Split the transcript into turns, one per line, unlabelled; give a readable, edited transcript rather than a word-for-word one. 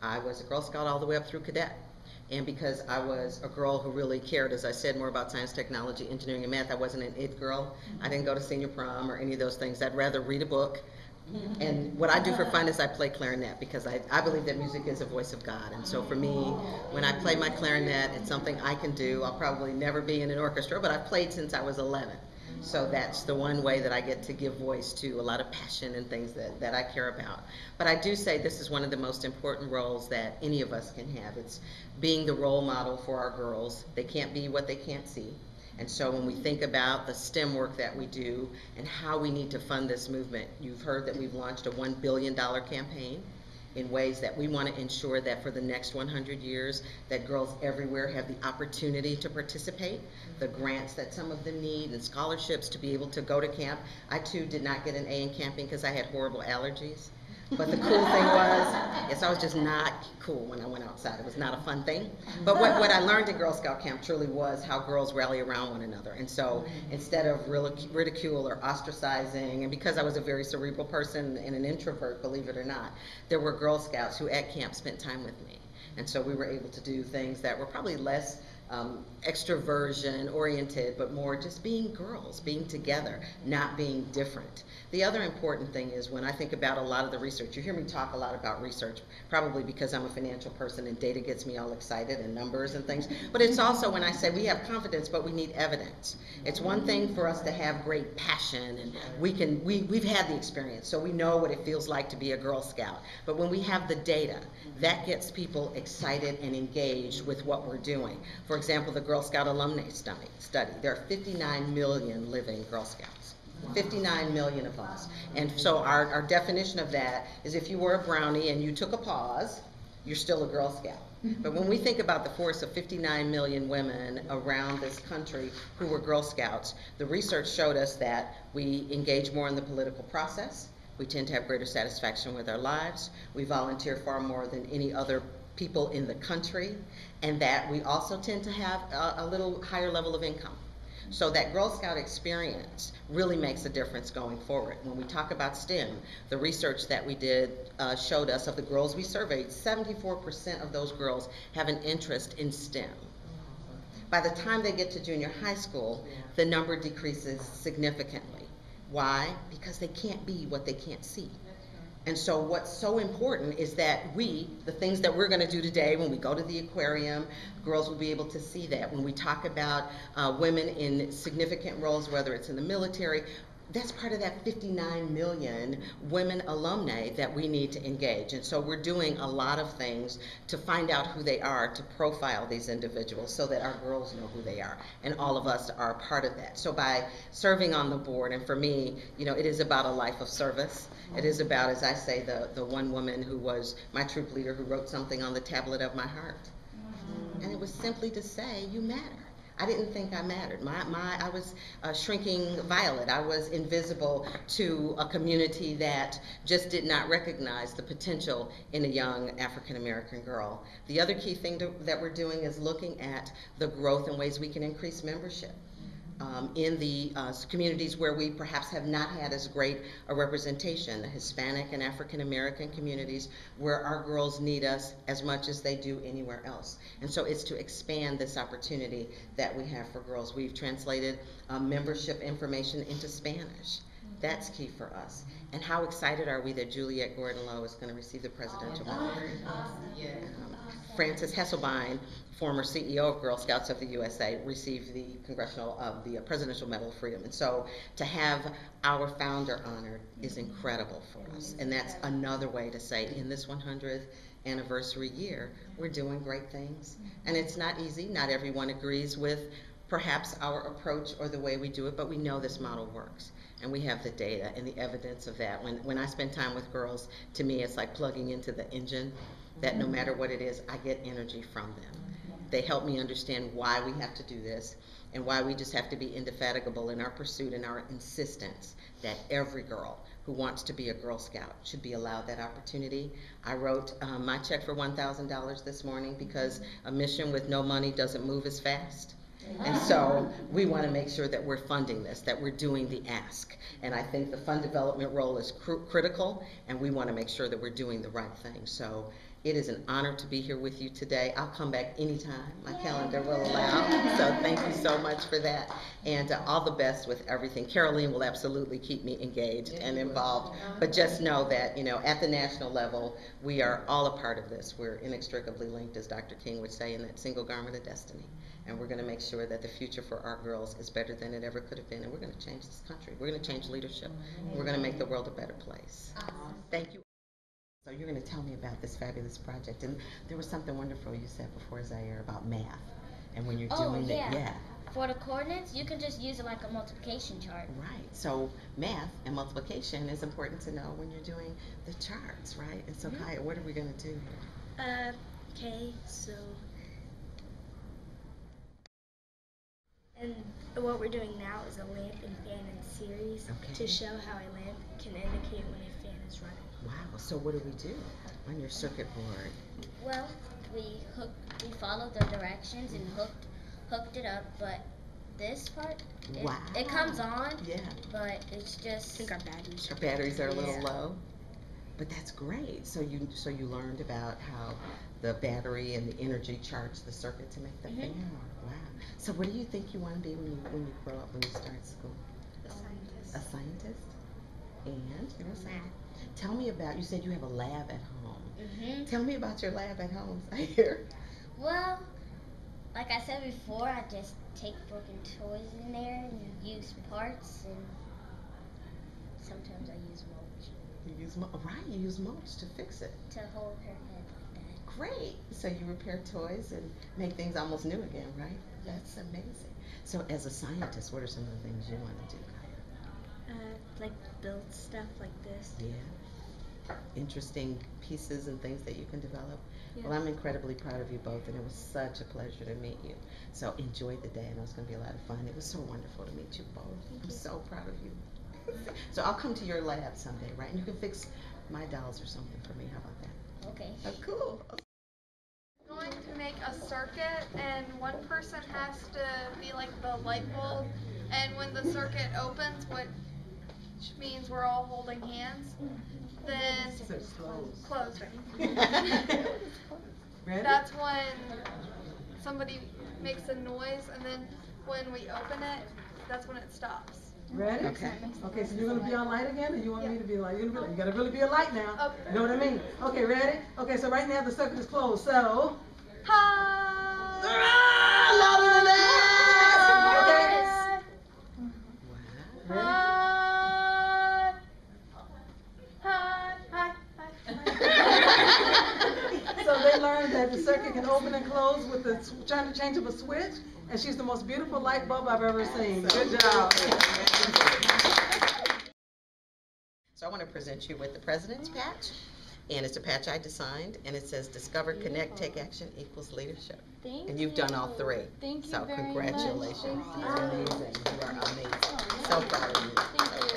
I was a Girl Scout all the way up through cadet. And because I was a girl who really cared, as I said, more about science, technology, engineering, and math, I wasn't an it girl. I didn't go to senior prom or any of those things. I'd rather read a book. And what I do for fun is I play clarinet because I believe that music is a voice of God. And so for me, when I play my clarinet, it's something I can do. I'll probably never be in an orchestra, but I've played since I was 11. So that's the one way that I get to give voice to a lot of passion and things that I care about. But I do say this is one of the most important roles that any of us can have. It's being the role model for our girls. They can't be what they can't see. And so when we think about the STEM work that we do and how we need to fund this movement, you've heard that we've launched a $1 billion campaign in ways that we want to ensure that for the next 100 years that girls everywhere have the opportunity to participate, the grants that some of them need and scholarships to be able to go to camp. I too did not get an A in camping because I had horrible allergies. But the cool thing was, yes, I was just not cool when I went outside. It was not a fun thing. But what I learned in Girl Scout camp truly was how girls rally around one another. And so instead of ridicule or ostracizing, and because I was a very cerebral person and an introvert, believe it or not, there were Girl Scouts who at camp spent time with me. And so we were able to do things that were probably less extroversion oriented, but more just being girls, being together, not being different. The other important thing is when I think about a lot of the research, you hear me talk a lot about research, probably because I'm a financial person and data gets me all excited and numbers and things, but it's also when I say we have confidence, but we need evidence. It's one thing for us to have great passion and we've had the experience, so we know what it feels like to be a Girl Scout, but when we have the data, that gets people excited and engaged with what we're doing. For example, the Girl Scout alumni study. There are 59 million living Girl Scouts. 59 million of us. And so our definition of that is if you were a brownie and you took a pause, you're still a Girl Scout. But when we think about the force of 59 million women around this country who were Girl Scouts, the research showed us that we engage more in the political process. We tend to have greater satisfaction with our lives. We volunteer far more than any other people in the country, and that we also tend to have a little higher level of income. So that Girl Scout experience really makes a difference going forward. When we talk about STEM, the research that we did showed us of the girls we surveyed, 74% of those girls have an interest in STEM. By the time they get to junior high school, the number decreases significantly. Why? Because they can't be what they can't see. And so what's so important is that the things that we're going to do today when we go to the aquarium, girls will be able to see that. When we talk about women in significant roles, whether it's in the military, that's part of that 59 million women alumni that we need to engage. And so we're doing a lot of things to find out who they are, to profile these individuals so that our girls know who they are. And all of us are a part of that. So by serving on the board, and for me, it is about a life of service. It is about, as I say, the one woman who was my troop leader who wrote something on the tablet of my heart. And it was simply to say, you matter. I didn't think I mattered. I was a shrinking violet. I was invisible to a community that just did not recognize the potential in a young African American girl. The other key thing that we're doing is looking at the growth and ways we can increase membership. In the communities where we perhaps have not had as great a representation, the Hispanic and African American communities, where our girls need us as much as they do anywhere else. And so it's to expand this opportunity that we have for girls. We've translated membership information into Spanish. That's key for us. And how excited are we that Juliette Gordon-Low is going to receive the Presidential Medal? Frances Hesselbein, former CEO of Girl Scouts of the USA, received the Presidential Medal of Freedom. And so to have our founder honored is incredible for us. And that's another way to say in this 100th anniversary year, we're doing great things. And it's not easy. Not everyone agrees with perhaps our approach or the way we do it, but we know this model works. And we have the data and the evidence of that. When I spend time with girls, to me it's like plugging into the engine, that no matter what it is, I get energy from them. They help me understand why we have to do this and why we just have to be indefatigable in our pursuit and our insistence that every girl who wants to be a Girl Scout should be allowed that opportunity. I wrote my check for $1,000 this morning because a mission with no money doesn't move as fast. And so we want to make sure that we're funding this, that we're doing the ask. And I think the fund development role is critical, and we want to make sure that we're doing the right thing. So It is an honor to be here with you today. I'll come back anytime my calendar will allow. So thank you so much for that. And all the best with everything. Caroline will absolutely keep me engaged and involved. But just know that, you know, at the national level, we are all a part of this. We're inextricably linked, as Dr. King would say, in that single garment of destiny. And we're going to make sure that the future for our girls is better than it ever could have been. And we're going to change this country. We're going to change leadership. We're going to make the world a better place. Thank you. So you're going to tell me about this fabulous project, and there was something wonderful you said before, Zaire, about math, and when you're doing it, yeah.
For the coordinates, you can just use it like a multiplication chart.
Right. So math and multiplication is important to know when you're doing the charts, right? And so, Kaya, what are we going to do here?
Okay, so, and what we're doing now is a lamp and fan in series to show how a lamp can indicate when a fan is running.
Wow. So what do we do on your circuit board?
Well, we followed the directions and hooked it up, but this part, it comes on, but it's just,
I think our
batteries are a little low. But that's great. So you learned about how the battery and the energy charge the circuit to make the fan. Wow. So what do you think you want to be when you grow up, when you start school?
A scientist.
A scientist? And you're a scientist. Tell me about, you said you have a lab at home. Tell me about your lab at home, Zaire.
Well, like I said before, I just take broken toys in there and use parts, and sometimes I use mulch.
You use you use mulch to fix it.
To hold her head like that.
Great. So you repair toys and make things almost new again, right? That's amazing. So as a scientist, what are some of the things you want to do, Kaya?
Like build stuff like this.
Yeah. Interesting pieces and things that you can develop.
Yeah.
Well, I'm incredibly proud of you both, and it was such a pleasure to meet you. So enjoy the day. I know it's going to be a lot of fun. It was so wonderful to meet you both. I'm so proud of you. So I'll come to your lab someday, right? And you can fix my dolls or something for me. How about that?
Okay.
Oh, cool.
I'm going to make a circuit, and one person has to be like the light bulb, and when the circuit opens, which means we're all holding hands, then closing. That's when somebody makes a noise, and then when we open it, that's when it stops.
Ready?
Okay.
Okay, so you're going to be on light again, or you want me to be light? You got to really be a light now.
Okay.
You know what I mean? Okay, ready? Okay, so right now the circuit is closed, so...
Hi!
Louder than that! Okay.
Wow.
Hi! Hi! Hi!
So they learned that the circuit can open and close with the change of a switch, and she's the most beautiful light bulb I've ever seen. Good job.
So I want to present you with the President's Patch, and it's a patch I designed, and it says Discover, Connect, Take Action equals Leadership. And you've done all three.
Thank you
so
very
congratulations.
much.
You're amazing. You are amazing. So proud of you.
Thank you.